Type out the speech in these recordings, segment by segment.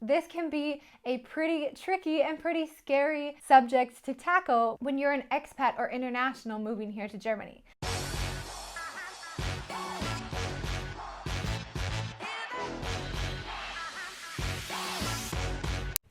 This can be a pretty tricky and pretty scary subject to tackle when you're an expat or international moving here to Germany.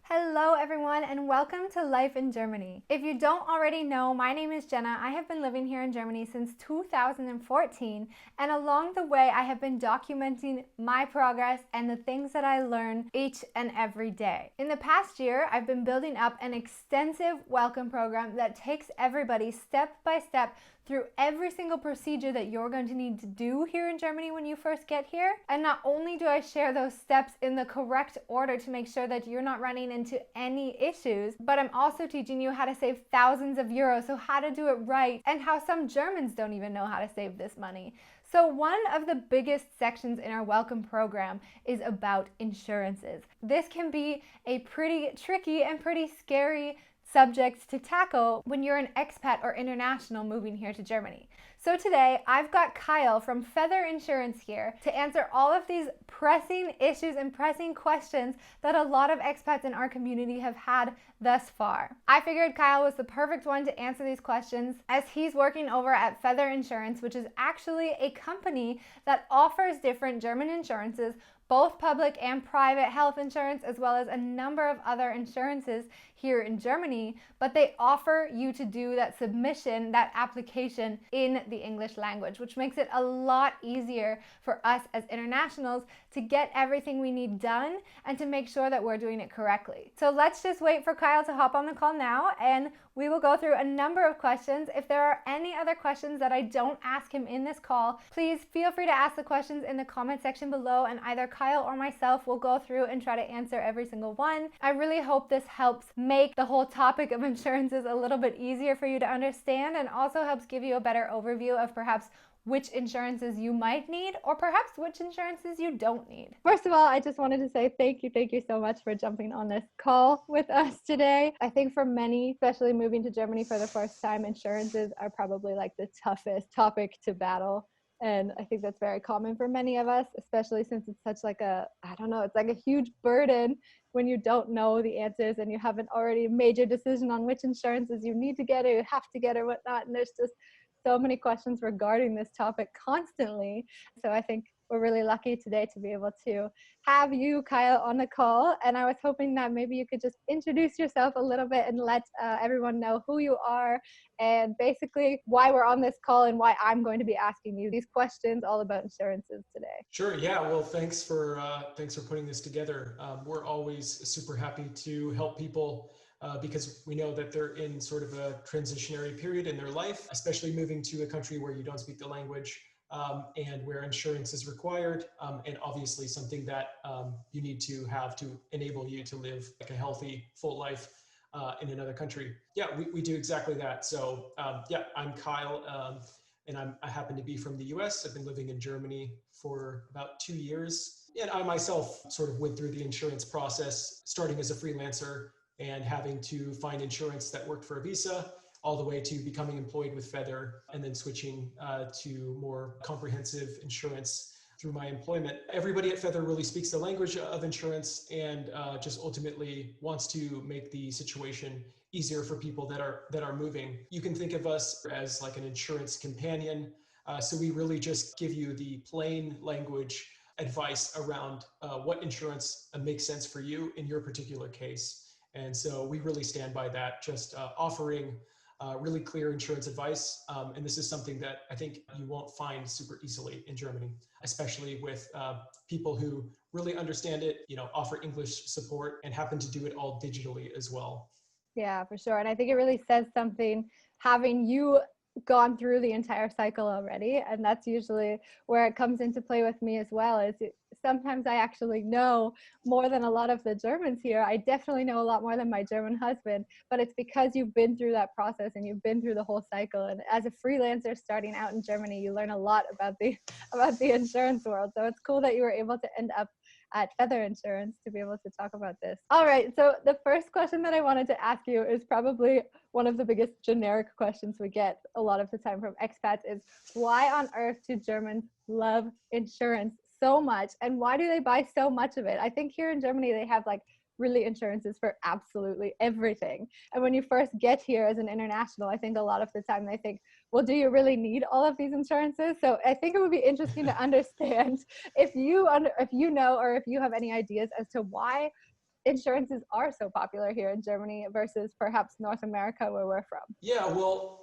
Hello everyone and welcome to Life in Germany. If you don't already know, my name is Jenna. I have been living here in Germany since 2014, and along the way I have been documenting my progress and the things that I learn each and every day. In the past year, I've been building up an extensive welcome program that takes everybody step by step through every single procedure that you're going to need to do here in Germany when you first get here. And not only do I share those steps in the correct order to make sure that you're not running into any issues, but I'm also teaching you how to save thousands of euros, so how to do it right, and how some Germans don't even know how to save this money. So one of the biggest sections in our welcome program is about insurances. This can be a pretty tricky and pretty scary subjects to tackle when you're an expat or international moving here to Germany. So today I've got Kyle from Feather Insurance here to answer all of these pressing issues and pressing questions that a lot of expats in our community have had thus far. I figured Kyle was the perfect one to answer these questions, as he's working over at Feather Insurance, which is actually a company that offers different German insurances, both public and private health insurance, as well as a number of other insurances here in Germany, but they offer you to do that submission, that application in the English language, which makes it a lot easier for us as internationals to get everything we need done and to make sure that we're doing it correctly. So let's just wait for Kyle to hop on the call now, and we will go through a number of questions. If there are any other questions that I don't ask him in this call, please feel free to ask the questions in the comment section below, and either Kyle or myself will go through and try to answer every single one. I really hope this helps make the whole topic of insurances a little bit easier for you to understand, and also helps give you a better overview of perhaps which insurances you might need, or perhaps which insurances you don't need. First of all, I just wanted to say thank you so much for jumping on this call with us today. I think for many, especially moving to Germany for the first time, insurances are probably like the toughest topic to battle. And I think that's very common for many of us, especially since it's such like a, I don't know, it's like a huge burden when you don't know the answers and you haven't already made your decision on which insurances you need to get or you have to get or whatnot. And there's just so many questions regarding this topic constantly. So I think we're really lucky today to be able to have you, Kyle, on the call. And I was hoping that maybe you could just introduce yourself a little bit and let everyone know who you are and basically why we're on this call and why I'm going to be asking you these questions all about insurances today. Sure. Yeah. Well, thanks for putting this together. We're always super happy to help people because we know that they're in sort of a transitionary period in their life, especially moving to a country where you don't speak the language and where insurance is required, and obviously something that you need to have to enable you to live like a healthy, full life in another country. Yeah, we do exactly that. So yeah, I'm Kyle. And I happen to be from the US. I've been living in Germany for about 2 years. And I myself sort of went through the insurance process, starting as a freelancer and having to find insurance that worked for a visa, all the way to becoming employed with Feather, and then switching to more comprehensive insurance through my employment. Everybody at Feather really speaks the language of insurance and just ultimately wants to make the situation easier for people that are moving. You can think of us as like an insurance companion. So we really just give you the plain language advice around what insurance makes sense for you in your particular case. And so we really stand by that, just offering really clear insurance advice. And this is something that I think you won't find super easily in Germany, especially with people who really understand it, offer English support and happen to do it all digitally as well. Yeah, for sure. And I think it really says something having you gone through the entire cycle already. And that's usually where it comes into play with me as well, is sometimes I actually know more than a lot of the Germans here. I definitely know a lot more than my German husband, but it's because you've been through that process and you've been through the whole cycle. And as a freelancer starting out in Germany, you learn a lot about the insurance world. So it's cool that you were able to end up at Feather Insurance to be able to talk about this. All right, so the first question that I wanted to ask you is probably one of the biggest generic questions we get a lot of the time from expats is, why on earth do Germans love insurance so much, and why do they buy so much of it? I think here in Germany they have like really insurance is for absolutely everything. And when you first get here as an international, I think a lot of the time they think, well, do you really need all of these insurances? So I think it would be interesting to understand if you know, or if you have any ideas as to why insurances are so popular here in Germany versus perhaps North America, where we're from. Yeah, well,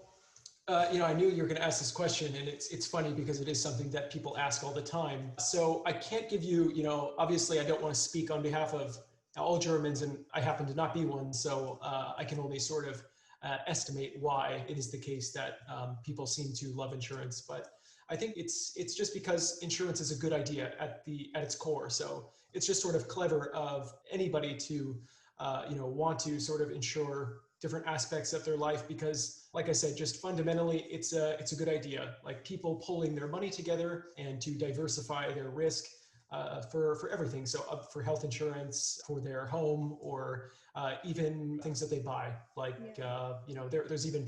I knew you were going to ask this question, and it's funny because it is something that people ask all the time. So I can't give you, obviously I don't want to speak on behalf of all Germans, and I happen to not be one, so I can only sort of estimate why it is the case that people seem to love insurance. But I think it's just because insurance is a good idea at its core. So it's just sort of clever of anybody to want to sort of insure different aspects of their life, because like I said, just fundamentally it's a good idea. Like people pulling their money together and to diversify their risk for everything. So for health insurance for their home, or even things that they buy, like there's even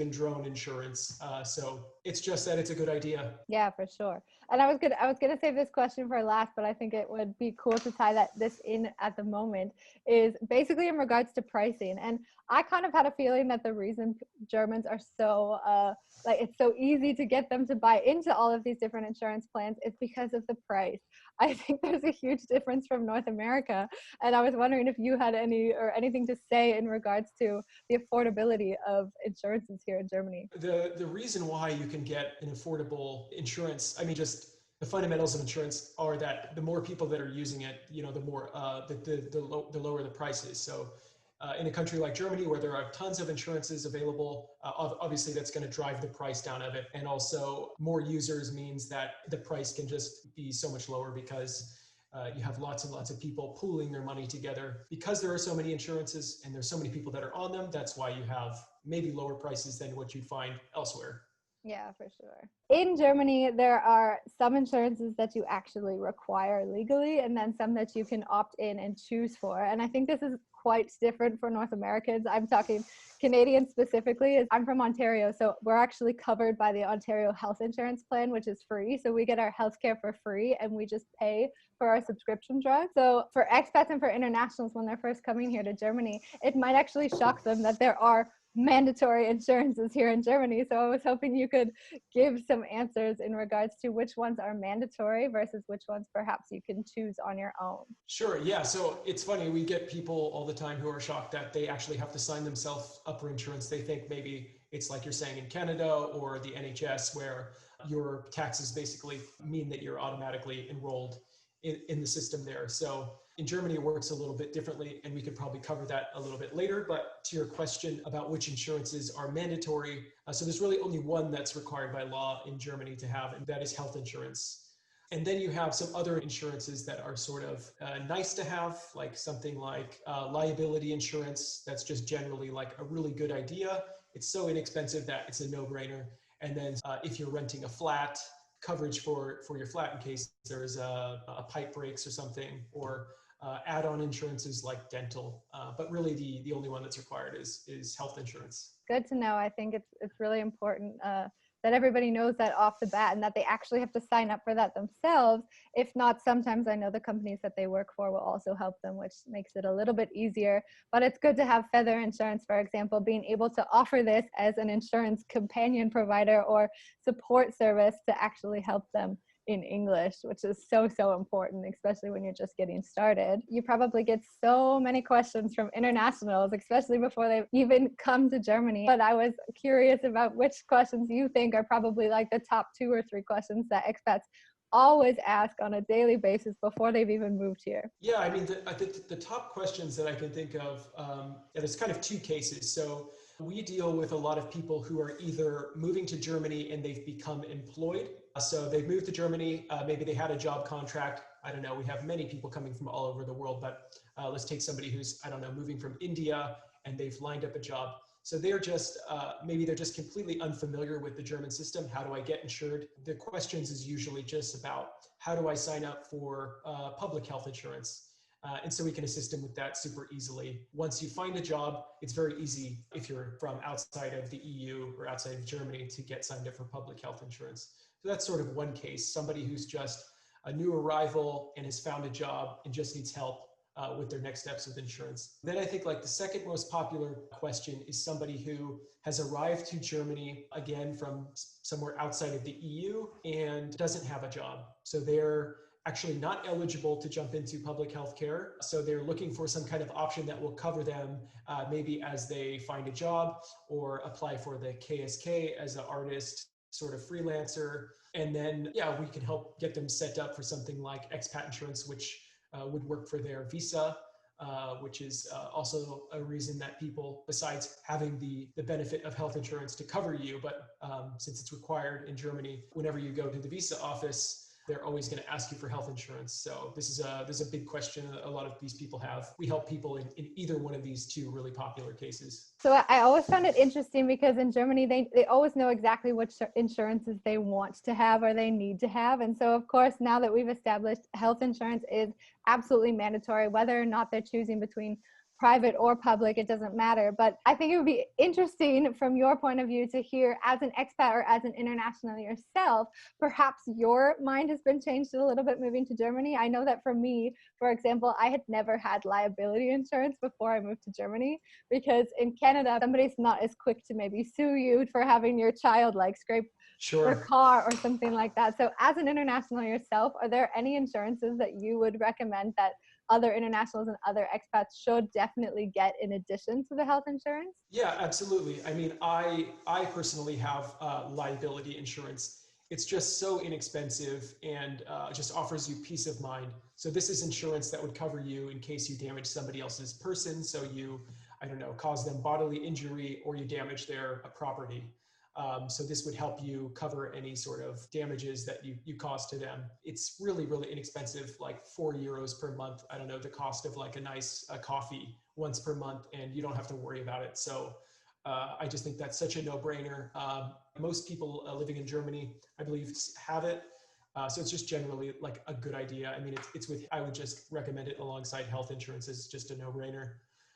drone insurance. So it's just that it's a good idea. Yeah, for sure. And I was gonna save this question for last, but I think it would be cool to tie this in at the moment, is basically in regards to pricing. And I kind of had a feeling that the reason Germans are so like it's so easy to get them to buy into all of these different insurance plans is because of the price. I think there's a huge difference from North America, and I was wondering if you had anything to say in regards to the affordability of insurances here in Germany. The reason why you can get an affordable insurance, I mean, just the fundamentals of insurance are that the more people that are using it, the more the lower the price is. So in a country like Germany, where there are tons of insurances available, obviously that's going to drive the price down of it. And also more users means that the price can just be so much lower, because you have lots and lots of people pooling their money together. Because there are so many insurances and there's so many people that are on them, that's why you have maybe lower prices than what you'd find elsewhere. Yeah, for sure. In Germany, there are some insurances that you actually require legally, and then some that you can opt in and choose for. And I think this is quite different for North Americans. I'm talking Canadian specifically. I'm from Ontario, so we're actually covered by the Ontario Health Insurance Plan, which is free. So we get our healthcare for free, and we just pay for our subscription drugs. So for expats and for internationals, when they're first coming here to Germany, it might actually shock them that there are mandatory insurances here in Germany. So I was hoping you could give some answers in regards to which ones are mandatory versus which ones perhaps you can choose on your own. Sure. Yeah. So it's funny. We get people all the time who are shocked that they actually have to sign themselves up for insurance. They think maybe it's like you're saying in Canada or the NHS, where your taxes basically mean that you're automatically enrolled in the system there. So in Germany, it works a little bit differently, and we could probably cover that a little bit later. But to your question about which insurances are mandatory, so there's really only one that's required by law in Germany to have, and that is health insurance. And then you have some other insurances that are sort of nice to have, like something like liability insurance. That's just generally like a really good idea. It's so inexpensive that it's a no-brainer. And then if you're renting a flat, coverage for your flat in case there's a pipe breaks or something, or add-on insurances like dental. But really the only one that's required is health insurance. Good to know. I think it's really important that everybody knows that off the bat, and that they actually have to sign up for that themselves. If not, sometimes I know the companies that they work for will also help them, which makes it a little bit easier. But it's good to have Feather Insurance, for example, being able to offer this as an insurance companion provider or support service to actually help them in English, which is so important, especially when you're just getting started. You probably get so many questions from internationals, especially before they even come to Germany. But I was curious about which questions you think are probably like the top 2 or 3 questions that expats always ask on a daily basis before they've even moved here. Yeah, I mean, I think the top questions that I can think of, there's kind of 2 cases. So we deal with a lot of people who are either moving to Germany and they've become employed. So they've moved to Germany, maybe they had a job contract. I don't know, we have many people coming from all over the world, but let's take somebody who's, I don't know, moving from India and they've lined up a job. So they're just, maybe they're just completely unfamiliar with the German system. How do I get insured? The questions is usually just about, how do I sign up for public health insurance? And so we can assist them with that super easily. Once you find a job, it's very easy if you're from outside of the EU or outside of Germany to get signed up for public health insurance. So that's sort of one case, somebody who's just a new arrival and has found a job and just needs help with their next steps with insurance. Then I think like the second most popular question is somebody who has arrived to Germany, again, from somewhere outside of the EU and doesn't have a job. So they're actually not eligible to jump into public health care. So they're looking for some kind of option that will cover them maybe as they find a job or apply for the KSK as an artist, sort of freelancer. And then, yeah, we can help get them set up for something like expat insurance, which would work for their visa, which is also a reason that people, besides having the benefit of health insurance to cover you, but since it's required in Germany, whenever you go to the visa office, they're always going to ask you for health insurance. So this is a big question a lot of these people have. We help people in either one of these two really popular cases. So I always found it interesting because in Germany, they always know exactly which insurances they want to have or they need to have. And so, of course, now that we've established health insurance is absolutely mandatory, whether or not they're choosing between private or public, it doesn't matter. But I think it would be interesting from your point of view to hear, as an expat or as an international yourself, perhaps your mind has been changed a little bit moving to Germany. I know that for me, for example, I had never had liability insurance before I moved to Germany, because in Canada, somebody's not as quick to maybe sue you for having your child like scrape their car or something like that. So as an international yourself, are there any insurances that you would recommend that other internationals and other expats should definitely get in addition to the health insurance? Yeah, absolutely. I mean, I personally have liability insurance. It's just so inexpensive and just offers you peace of mind. So this is insurance that would cover you in case you damage somebody else's person. So you, I don't know, cause them bodily injury or you damage their property. So this would help you cover any sort of damages that you cause to them. It's really, really inexpensive, like €4 per month. I don't know, the cost of like a nice coffee once per month, and you don't have to worry about it. So I just think that's such a no-brainer. Most people living in Germany, I believe, have it. So it's just generally like a good idea. I mean, I would just recommend it alongside health insurance. It's just a no-brainer.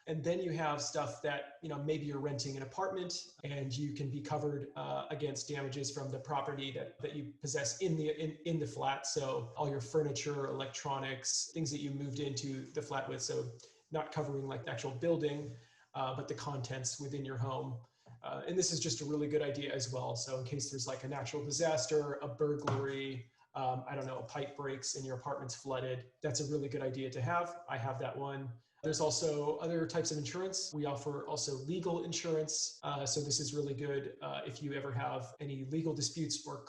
And then you have stuff that, maybe you're renting an apartment and you can be covered against damages from the property that you possess in the flat. So all your furniture, electronics, things that you moved into the flat with. So not covering like the actual building, but the contents within your home. And this is just a really good idea as well. So in case there's like a natural disaster, a burglary, I don't know, a pipe breaks and your apartment's flooded, that's a really good idea to have. I have that one. There's also other types of insurance. We offer also legal insurance. So this is really good if you ever have any legal disputes or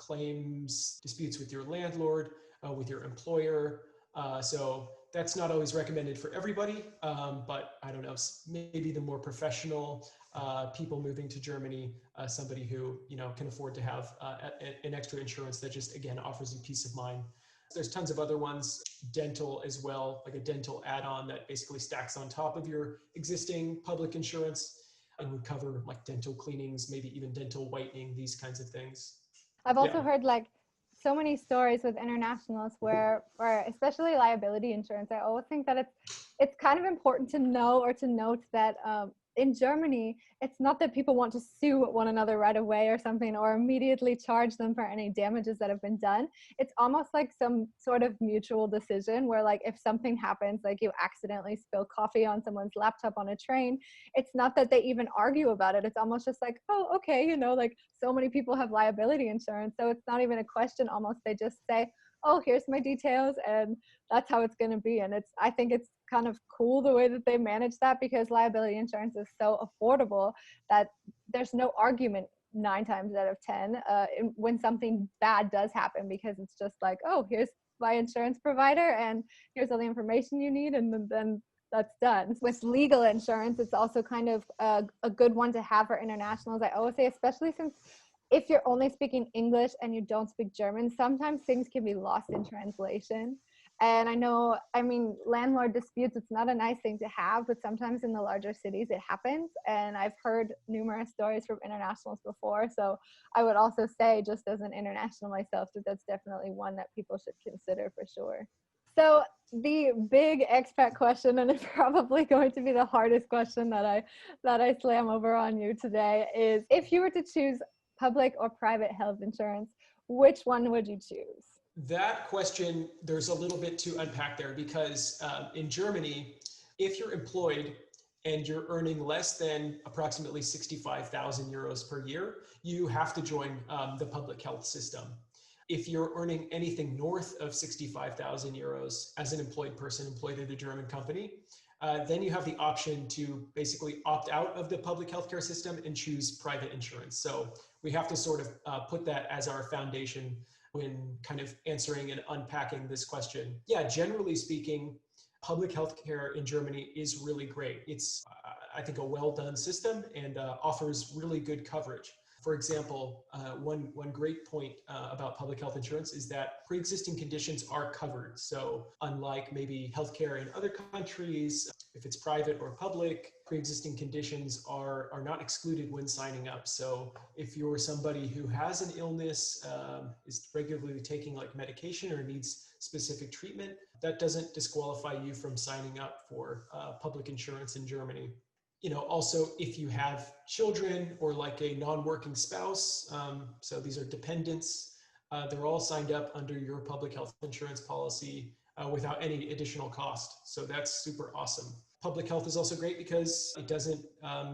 disputes with your landlord, with your employer. So that's not always recommended for everybody, but I don't know, maybe the more professional people moving to Germany, somebody who can afford to have an extra insurance that just, again, offers you peace of mind. There's tons of other ones, dental as well, like a dental add-on that basically stacks on top of your existing public insurance and would cover like dental cleanings, maybe even dental whitening, these kinds of things. I've also heard like so many stories with internationals where especially liability insurance, I always think that it's kind of important to know or to note that in Germany, it's not that people want to sue one another right away or something, or immediately charge them for any damages that have been done. It's almost like some sort of mutual decision where, like, if something happens, like you accidentally spill coffee on someone's laptop on a train, it's not that they even argue about it. It's almost just like, oh, okay, like so many people have liability insurance, so it's not even a question almost. They just say, oh, here's my details, and that's how it's going to be. And I think it's kind of cool the way that they manage that, because liability insurance is so affordable that there's no argument 9 times out of 10 when something bad does happen, because it's just like, oh, here's my insurance provider and here's all the information you need, and then that's done. With legal insurance, it's also kind of a good one to have for internationals. I always say, especially since if you're only speaking English and you don't speak German, sometimes things can be lost in translation. And I mean, landlord disputes, it's not a nice thing to have, but sometimes in the larger cities it happens. And I've heard numerous stories from internationals before. So I would also say, just as an international myself, that that's definitely one that people should consider for sure. So the big expat question, and it's probably going to be the hardest question that I slam over on you today, is if you were to choose public or private health insurance, which one would you choose? That question, there's a little bit to unpack there because in Germany, if you're employed and you're earning less than approximately 65,000 euros per year, you have to join the public health system. If you're earning anything north of 65,000 euros as an employed person employed at a German company, then you have the option to basically opt out of the public healthcare system and choose private insurance. So we have to sort of put that as our foundation when kind of answering and unpacking this question. Yeah, generally speaking, public healthcare in Germany is really great. It's, I think, a well done system and offers really good coverage. For example, one great point about public health insurance is that pre-existing conditions are covered. So unlike maybe healthcare in other countries, if it's private or public, pre-existing conditions are not excluded when signing up. So if you're somebody who has an illness, is regularly taking like medication or needs specific treatment, that doesn't disqualify you from signing up for public insurance in Germany. You know, also if you have children or like a non-working spouse, so these are dependents, they're all signed up under your public health insurance policy without any additional cost. So that's super awesome. Public health is also great because it doesn't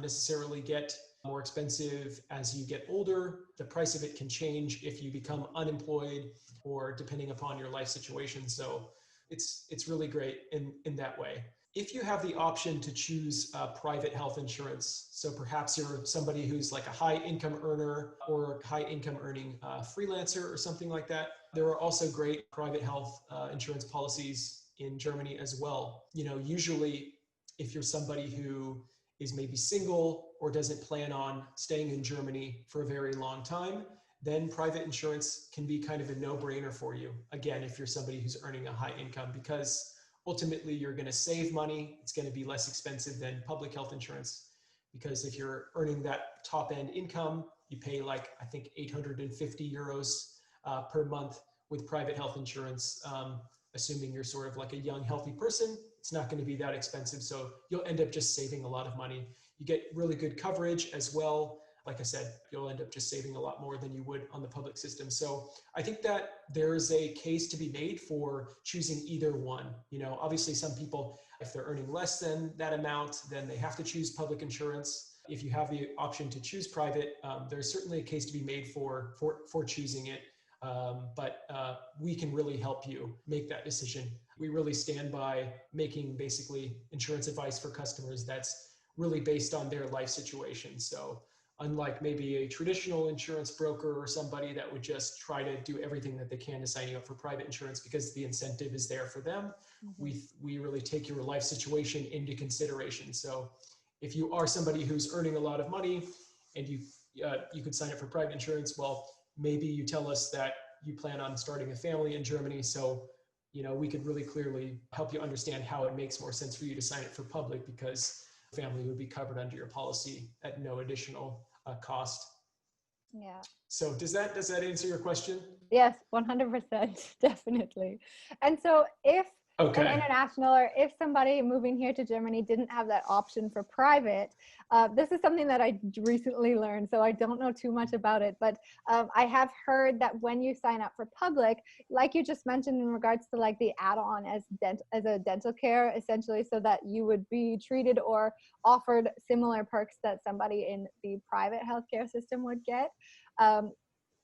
necessarily get more expensive as you get older. The price of it can change if you become unemployed or depending upon your life situation. So it's really great in that way. If you have the option to choose private health insurance, so perhaps you're somebody who's like a high income earner or high income earning freelancer or something like that, there are also great private health insurance policies in Germany as well. You know, usually if you're somebody who is maybe single or doesn't plan on staying in Germany for a very long time, then private insurance can be kind of a no-brainer for you. Again, if you're somebody who's earning a high income, because ultimately you're going to save money. It's going to be less expensive than public health insurance because if you're earning that top end income, you pay like, I think 850 euros per month with private health insurance. Assuming you're sort of like a young, healthy person, it's not going to be that expensive. So you'll end up just saving a lot of money. You get really good coverage as well. Like I said, you'll end up just saving a lot more than you would on the public system. So I think that there's a case to be made for choosing either one. You know, obviously some people, if they're earning less than that amount, then they have to choose public insurance. If you have the option to choose private, there's certainly a case to be made for choosing it. But we can really help you make that decision. We really stand by making basically insurance advice for customers that's really based on their life situation. So unlike maybe a traditional insurance broker or somebody that would just try to do everything that they can to sign you up for private insurance because the incentive is there for them, we really take your life situation into consideration. So if you are somebody who's earning a lot of money and you could sign up for private insurance, well, maybe you tell us that you plan on starting a family in Germany. So, you know, we could really clearly help you understand how it makes more sense for you to sign up for public because family would be covered under your policy at no additional cost. Yeah. So does that answer your question? Yes, 100%, definitely. And so if an international or if somebody moving here to Germany didn't have that option for private, this is something that I recently learned, so I don't know too much about it, but I have heard that when you sign up for public, like you just mentioned in regards to like the add-on as a dental care, essentially, so that you would be treated or offered similar perks that somebody in the private healthcare system would get.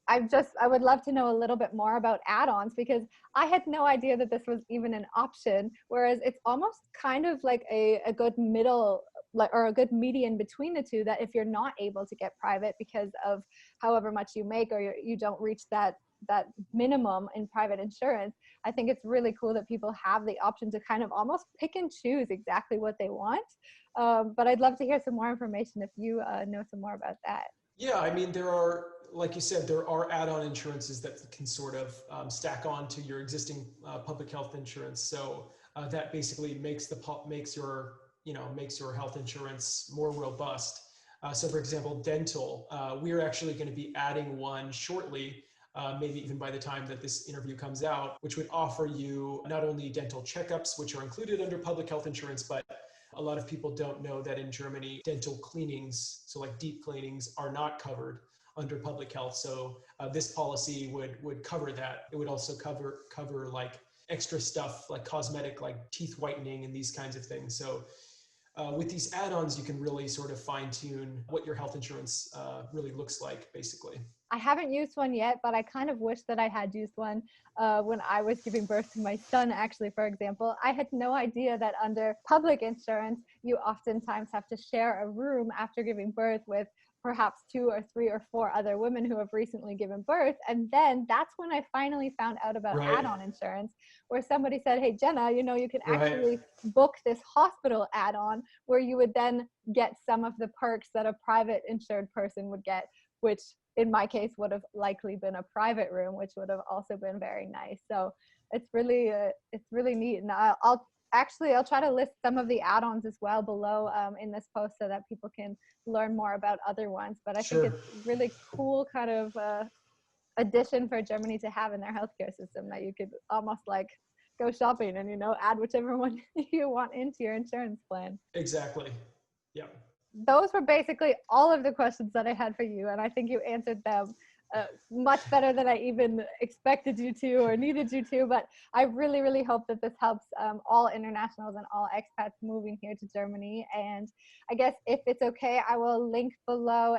I would love to know a little bit more about add-ons because I had no idea that this was even an option, whereas it's almost kind of like a good middle, like, or a good median between the two, that if you're not able to get private because of however much you make or you don't reach that minimum in private insurance, I think it's really cool that people have the option to kind of almost pick and choose exactly what they want. But I'd love to hear some more information if you know some more about that. Yeah, I mean, there are, like you said, there are add-on insurances that can sort of stack on to your existing public health insurance. So that basically makes your health insurance more robust. So for example, dental, we're actually going to be adding one shortly, maybe even by the time that this interview comes out, which would offer you not only dental checkups, which are included under public health insurance, but a lot of people don't know that in Germany, dental cleanings, so like deep cleanings, are not covered under public health. So this policy would cover that. It would also cover like extra stuff like cosmetic, like teeth whitening and these kinds of things. So with these add-ons, you can really sort of fine tune what your health insurance really looks like, basically. I haven't used one yet, but I kind of wish that I had used one when I was giving birth to my son, actually, for example. I had no idea that under public insurance, you oftentimes have to share a room after giving birth with perhaps 2 or 3 or 4 other women who have recently given birth. And then that's when I finally found out about Right. add-on insurance, where somebody said, hey, Jenna, you know, you can Right. actually book this hospital add-on where you would then get some of the perks that a private insured person would get, which in my case would have likely been a private room, which would have also been very nice. So it's really neat. And I'll try to list some of the add-ons as well below in this post so that people can learn more about other ones. But I think Sure. it's really cool kind of addition for Germany to have in their healthcare system, that you could almost like go shopping and, you know, add whichever one you want into your insurance plan. Exactly. Yeah. Those were basically all of the questions that I had for you, and I think you answered them much better than I even expected you to or needed you to. But I really, really hope that this helps all internationals and all expats moving here to Germany. And I guess if it's okay, I will link below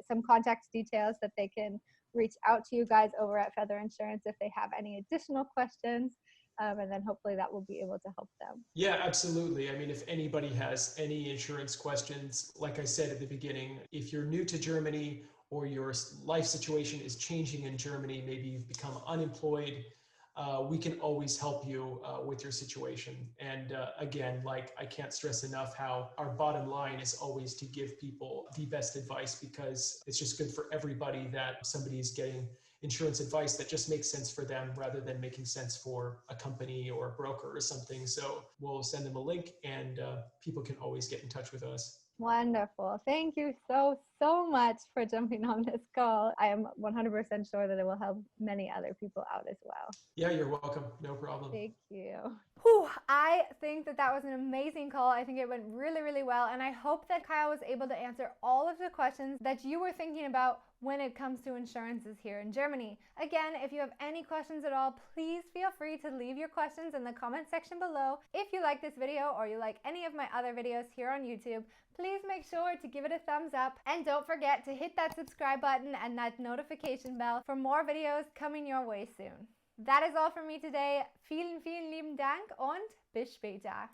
some contact details that they can reach out to you guys over at Feather Insurance if they have any additional questions. And then hopefully that will be able to help them. Yeah, absolutely. I mean, if anybody has any insurance questions, like I said at the beginning, if you're new to Germany or your life situation is changing in Germany, maybe you've become unemployed, we can always help you with your situation. And again, like I can't stress enough how our bottom line is always to give people the best advice, because it's just good for everybody that somebody is getting insurance advice that just makes sense for them rather than making sense for a company or a broker or something. So we'll send them a link, and people can always get in touch with us. Wonderful. Thank you so much for jumping on this call. I am 100% sure that it will help many other people out as well. Yeah, you're welcome. No problem. Thank you. Whew, I think that was an amazing call. I think it went really, really well. And I hope that Kyle was able to answer all of the questions that you were thinking about when it comes to insurances here in Germany. Again, if you have any questions at all, please feel free to leave your questions in the comment section below. If you like this video or you like any of my other videos here on YouTube, please make sure to give it a thumbs up, and don't forget to hit that subscribe button and that notification bell for more videos coming your way soon. That is all from me today. Vielen, vielen lieben Dank und bis später.